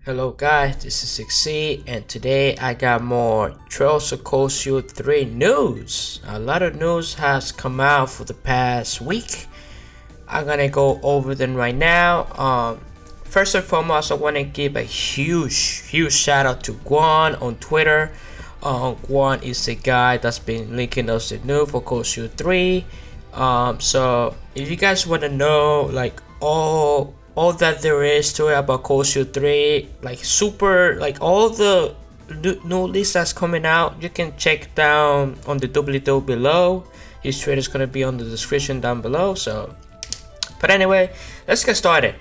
Hello guys, this is 6C and today I got more Trails of Cold Steel 3 news. A lot of news has come out for the past week. I'm gonna go over them right now. First and foremost, I want to give a huge shout out to Guan on Twitter. Guan is the guy that's been linking us the news for Cold Steel 3. So if you guys want to know like all that there is to it about Cold Steel 3, like all the new list that's coming out, you can check down on the doobly-doo below. His Twitter is gonna be on the description down below. So, but anyway, let's get started.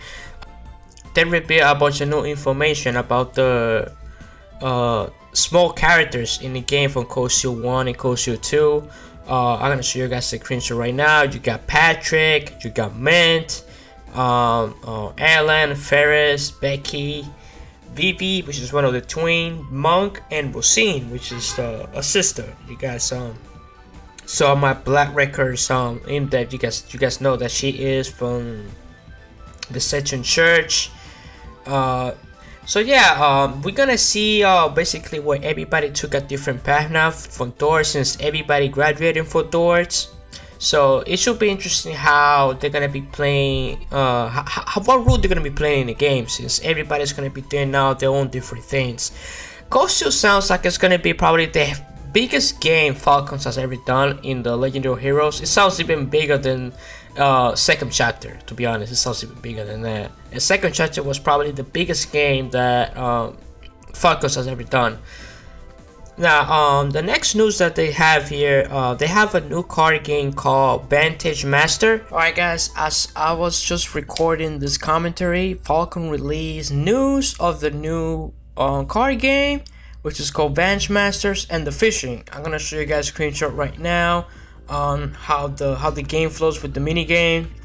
They reveal a bunch of new information about the small characters in the game from Cold Steel 1 and Cold Steel 2. I'm gonna show you guys the screenshot right now. You got Patrick, you got Mint, Alan, Ferris, Becky, Vivi, which is one of the twin, Monk, and Rosine, which is a sister. You guys saw my Black Records in that you guys know that she is from the Section Church. So yeah, we're gonna see basically where everybody took a different path now from Thor, since everybody graduated from Thor's. So it should be interesting how they're gonna be playing, what role they're gonna be playing in the game, since everybody's gonna be doing now their own different things. Cold Steel sounds like it's gonna be probably the biggest game Falcons has ever done in the Legendary Heroes. It sounds even bigger than second chapter, to be honest. It sounds even bigger than that. And second chapter was probably the biggest game that Falcons has ever done. Now, the next news that they have here, they have a new card game called Vantage Master. Alright guys, as I was just recording this commentary, Falcon released news of the new card game, which is called Vantage Masters and the Fishing. I'm gonna show you guys a screenshot right now on how the game flows with the mini game.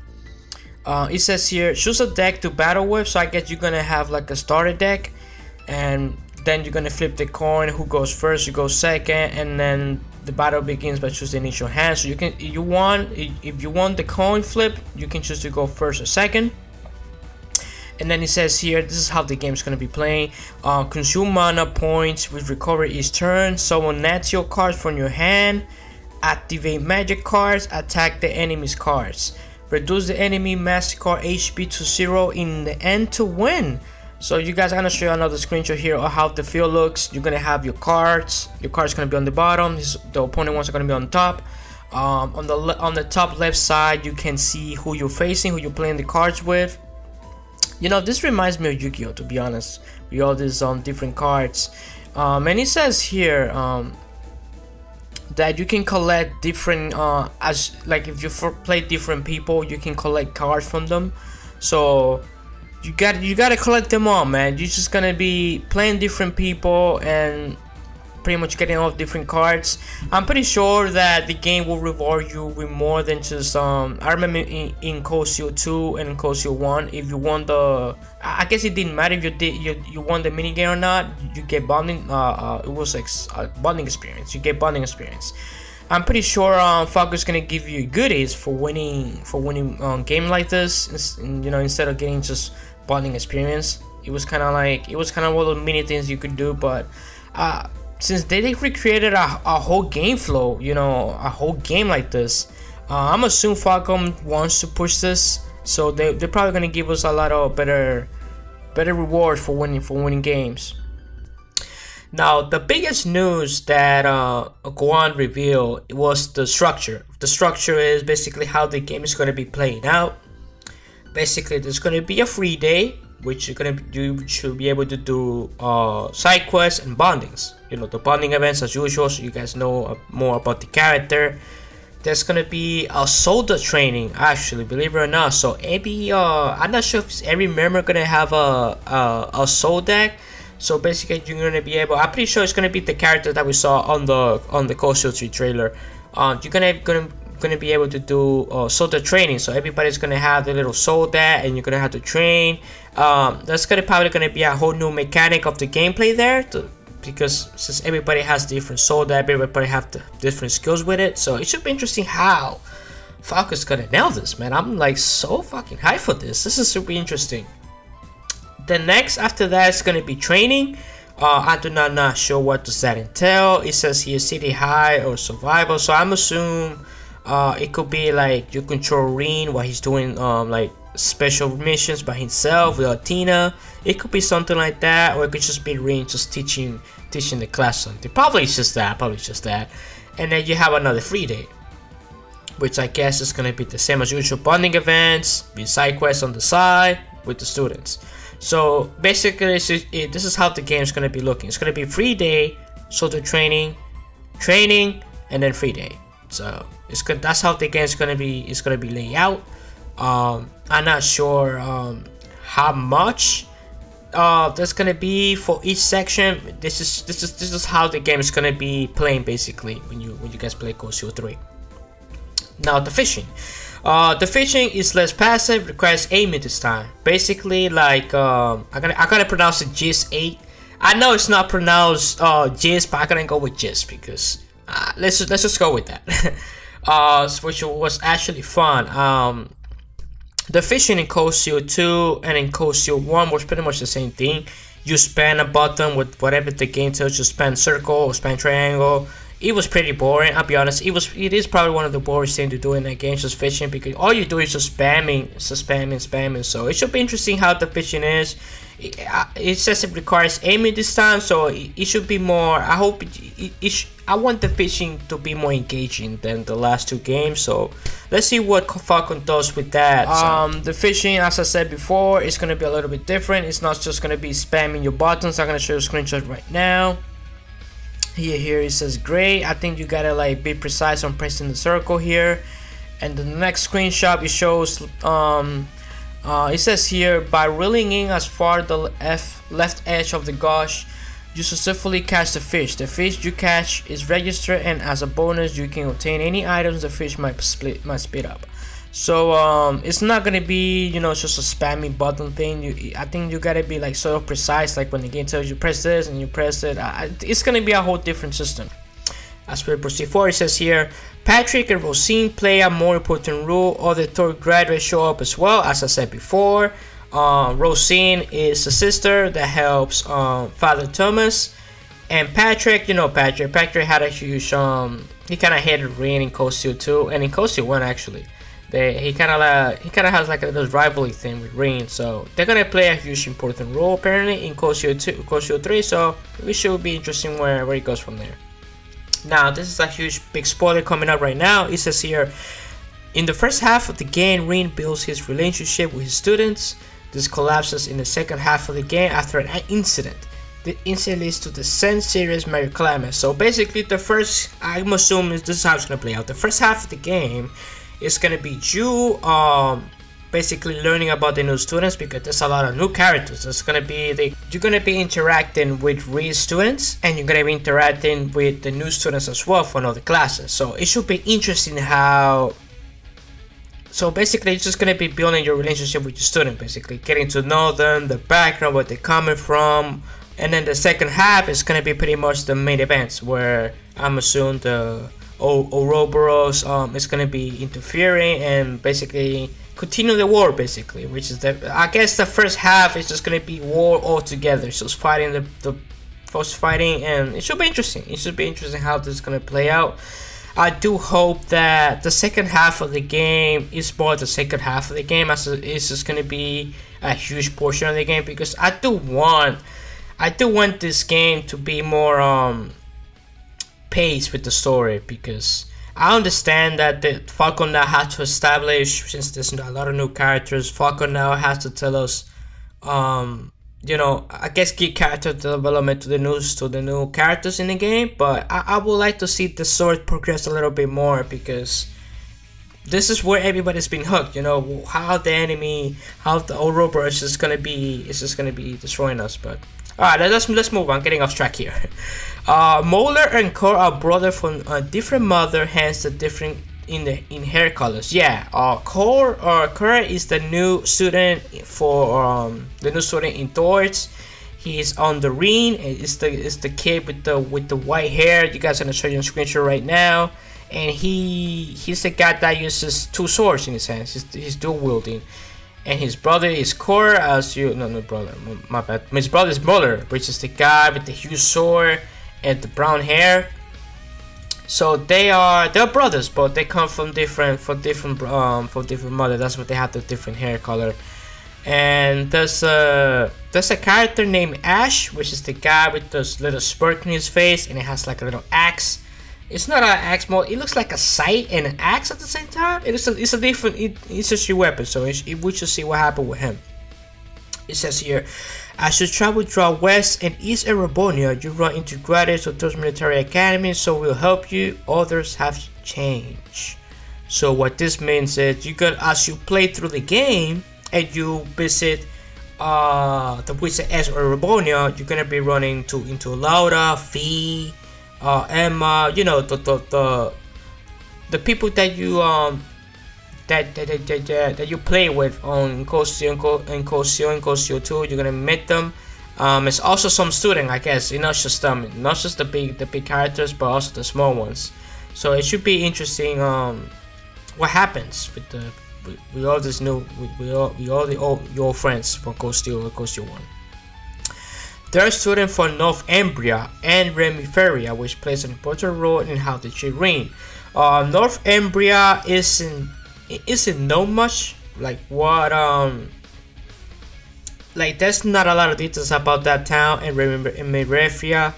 It says here, choose a deck to battle with. So I guess you're gonna have like a starter deck, and then you're gonna flip the coin. Who goes first, you go second, and then the battle begins by choosing initial hand. So if you want the coin flip, you can choose to go first or second. And then it says here, this is how the game's gonna be playing. Consume mana points with recover each turn. Summon natural cards from your hand. Activate magic cards. Attack the enemy's cards. Reduce the enemy master card HP to 0 in the end to win. So you guys, I'm gonna show you another screenshot here of how the field looks. You're gonna have your cards. Your cards gonna be on the bottom. The opponent ones are gonna be on top. On the top left side, you can see who you're facing, who you're playing the cards with. You know, this reminds me of Yu-Gi-Oh, to be honest, with all these different cards. And it says here that you can collect different as like if you play different people, you can collect cards from them. So you gotta collect them all, man. You're just gonna be playing different people and pretty much getting all different cards. I'm pretty sure that the game will reward you with more than just I remember in Cold Steel 2 and Cold Steel 1, if you won the, I guess it didn't matter if you won the minigame or not, you get bonding. It was like a bonding experience. You get bonding experience. I'm pretty sure Falcon's gonna give you goodies for winning game like this. You know, instead of getting just bonding experience, it was kind of one of the many things you could do. But since they recreated a whole game flow, you know, a whole game like this, I'm assuming Falcon wants to push this, so they're probably gonna give us a lot of better rewards for winning games. Now, the biggest news that Guan revealed was the structure. The structure is basically how the game is going to be playing out. Basically, there's going to be a free day, which you should be able to do side quests and bondings. You know, the bonding events as usual, so you guys know more about the character. There's going to be a soldier training, actually, believe it or not. So every I'm not sure if every member going to have a soul deck. So basically, you're gonna be able. I'm pretty sure it's gonna be the character that we saw on the Cold Steel 3 trailer. You're gonna be able to do soldier training. So everybody's gonna have the little soldier, and you're gonna have to train. That's probably gonna be a whole new mechanic of the gameplay there, because since everybody has different soldier, everybody have the different skills with it. So it should be interesting how Falcon's gonna nail this, man. I'm like so fucking hyped for this. This is super interesting. The next after that is gonna be training. I do not sure what does that entail. It says here city high or survival, so I'm assuming it could be like you control Reen while he's doing like special missions by himself with Tina. It could be something like that, or it could just be Reen just teaching the class something. Probably it's just that. And then you have another free day, which I guess is gonna be the same as usual, bonding events, be side quests on the side with the students. So basically, this is how the game is gonna be looking. It's gonna be free day, soldier training, and then free day. So it's good. That's how the game is gonna be. It's gonna be laid out. I'm not sure how much there's gonna be for each section. This is how the game is gonna be playing basically when you guys play Cold Steel 3. Now the fishing. The fishing is less passive, requires aiming this time. Basically, like I gotta pronounce it Jizz 8. I know it's not pronounced Jizz, but I'm gonna go with Jizz because let's just go with that. Which was actually fun. The fishing in Cold Steel 2 and in Cold Steel 1 was pretty much the same thing. You span a button with whatever the game tells you, span circle or span triangle. It was pretty boring, I'll be honest. It is probably one of the boring things to do in that game, just fishing, because all you do is just spamming. So it should be interesting how the fishing is. It says it requires aiming this time, so it should be more. I hope I want the fishing to be more engaging than the last two games. So let's see what Falcon does with that. The fishing, as I said before, is gonna be a little bit different. It's not just gonna be spamming your buttons. I'm gonna show you a screenshot right now. Here it says gray. I think you gotta like be precise on pressing the circle here. And the next screenshot, it shows it says here, by reeling in as far the left edge of the gauge, you successfully catch the fish. The fish you catch is registered, and as a bonus you can obtain any items the fish might spit up. So it's not gonna be, you know, just a spammy button thing. I think you gotta be like sort of precise, like when the game tells you press this and you press it. It's gonna be a whole different system. As we proceed forward, it says here, Patrick and Rosine play a more important role. Other third graduates show up as well. As I said before, Rosine is a sister that helps Father Thomas, and Patrick, you know, Patrick had a huge he kind of hated Reen in Cold Steel 2 and in Cold Steel 1 actually. He kind of has like a little rivalry thing with Reen, so they're gonna play a huge important role apparently in Cold Steel 2, Cold Steel 3. So it should be interesting where it goes from there. Now this is a huge big spoiler coming up right now. It says here, in the first half of the game, Reen builds his relationship with his students. This collapses in the second half of the game after an incident. The incident leads to the same serious major climax. So basically, the first, I'm assuming this is how it's gonna play out. The first half of the game is gonna be you basically learning about the new students, because there's a lot of new characters. It's gonna be you're gonna be interacting with Reen's students, and you're gonna be interacting with the new students as well for other classes. So it should be interesting how. So basically, it's just gonna be building your relationship with your student, basically getting to know them, the background, where they're coming from, and then the second half is gonna be pretty much the main events, where I'm assuming the Ouroboros is gonna be interfering and basically continue the war, basically, which is I guess the first half is just gonna be war altogether, so it's fighting the first fighting, and it should be interesting. It should be interesting how this is gonna play out. I do hope that the second half of the game is more the second half of the game, as it's just gonna be a huge portion of the game, because I do want this game to be more paced with the story, because I understand that the Falcon now has to establish, since there's a lot of new characters, Falcon now has to tell us, you know, I guess give character development to the new characters in the game. But I would like to see the story progress a little bit more, because this is where everybody's been hooked. You know, how the Ouroboros is gonna be destroying us. But alright, let's move on. Getting off track here. Moeller and Core are brothers from a different mother, hence the different in hair colors. Yeah, Core is the new student for in Thor's. He's on the Reen. It's the kid with the white hair. You guys are gonna show you a screenshot right now. And he's the guy that uses two swords in his hands. He's dual wielding. and his brother is Core, as you no brother, my bad. His brother is Muller, which is the guy with the huge sword and the brown hair. So they're brothers, but they come from different mothers. That's what they have, the different hair color. And there's a character named Ash, which is the guy with this little smirk in his face, and it has like a little axe. It's not an axe more. It looks like a scythe and an axe at the same time. It's a different. It's just your weapon. So we should see what happened with him. It says here, as you travel throughout West and East Erebonia, you run into graduates of those military academies, so we'll help you. Others have changed. So what this means is you can, as you play through the game and you visit the Wizard S or Erebonia, you're gonna be running into Laura, Fee, Emma, you know, the people that you that you play with on Cosio and Cosio 2. You're gonna meet them. It's also some student, I guess. Not just the big characters, but also the small ones. So it should be interesting. What happens with all this new with all the old friends from Cosio 1. They're a student from North Embria and Remiferia, which plays an important role in how the tree reign. North Embria isn't known much. Like what like there's not a lot of details about that town. And remember in Remiferia,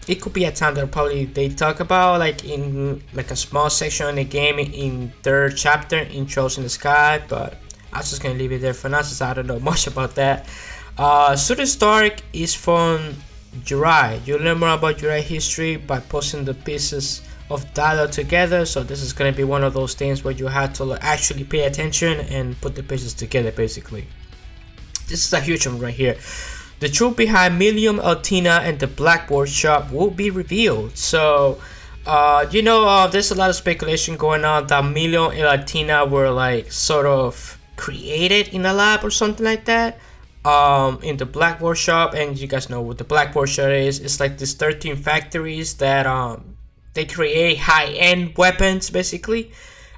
it could be a town that probably they talk about like in like a small section in the game in third chapter, Intros in the Sky, but I'm just gonna leave it there for now since I don't know much about that. Student Stark is from Jurai. You learn more about Jurai history by posting the pieces of dialogue together. So this is going to be one of those things where you have to actually pay attention and put the pieces together. Basically, this is a huge one right here. The truth behind Millium Altina and the Blackboard Shop will be revealed. So you know, there's a lot of speculation going on that Millium and Altina were like sort of created in a lab or something like that. In the Blackboard Shop, and you guys know what the Blackboard Shop is. It's like these 13 factories that they create high-end weapons basically.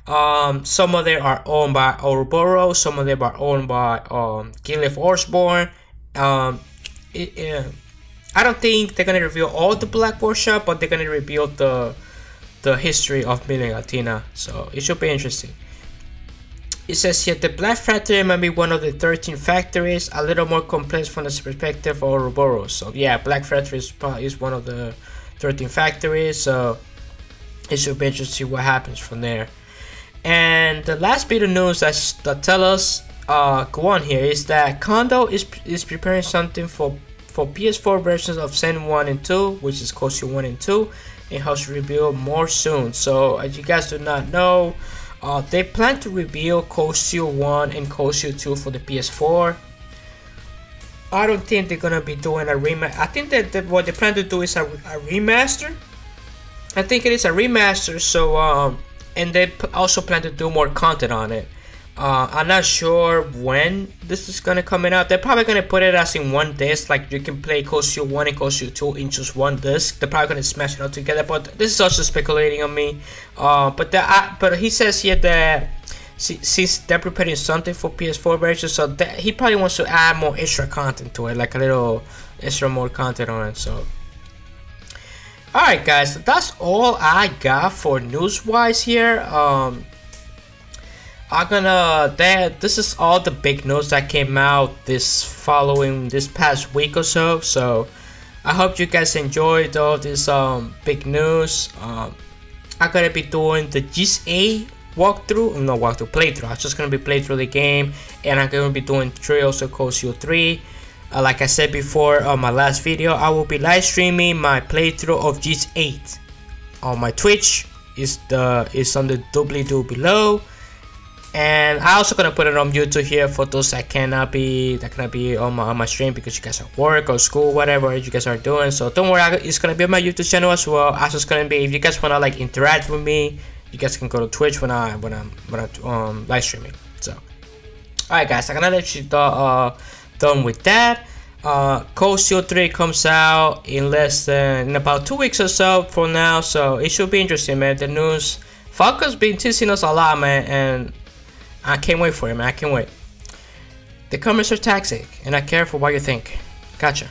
Some of them are owned by Ouroboros, some of them are owned by Gilif Orsborn. I don't think they're gonna reveal all the Blackboard Shop, but they're gonna reveal the history of Million Latina, so it should be interesting. It says here, the Black Factory might be one of the 13 factories, a little more complex from the perspective of Ouroboros. So yeah, Black Factory is one of the 13 factories, so it should be interesting to see what happens from there. And the last bit of news that tell us go on here is that Kondo is preparing something for PS4 versions of Zen 1 and 2, which is Cosio 1 and 2, and hopes to reveal more soon. So as you guys do not know, they plan to reveal Cosio 1 and Cosio 2 for the PS4. I don't think they're gonna be doing a remaster. I think that what they plan to do is a remaster. I think it is a remaster. So and they also plan to do more content on it. I'm not sure when this is gonna come out. They're probably gonna put it as in one disc, like you can play Cosio 1 and Cosio 2 in just one disc. They're probably gonna smash it all together, but this is also speculating on me. But he says here that since they're preparing something for PS4 version, so that he probably wants to add more extra content to it, like a little extra more content on it. So alright guys, so that's all I got for news wise here. This is all the big news that came out this past week or so. So I hope you guys enjoyed all this big news. I'm gonna be doing the playthrough. I'm just gonna be playing through the game, and I'm gonna be doing Trails of Cosio 3. Like I said before on my last video, I will be live streaming my playthrough of GIS 8 on my Twitch. Is on the doobly-doo below. And I also gonna put it on YouTube here for those that cannot be on my stream because you guys are at work or school, whatever you guys are doing. So don't worry, it's gonna be on my YouTube channel as well. Also, it's gonna be, if you guys wanna like interact with me, you guys can go to Twitch when I'm live streaming. So, alright guys, I'm gonna let you done with that. Cosio 3 comes out in about 2 weeks or so from now, so it should be interesting, man. The news, Falcon's been teasing us a lot, man, and I can't wait for it, man. I can't wait. The comments are toxic, and I care for what you think. Gotcha.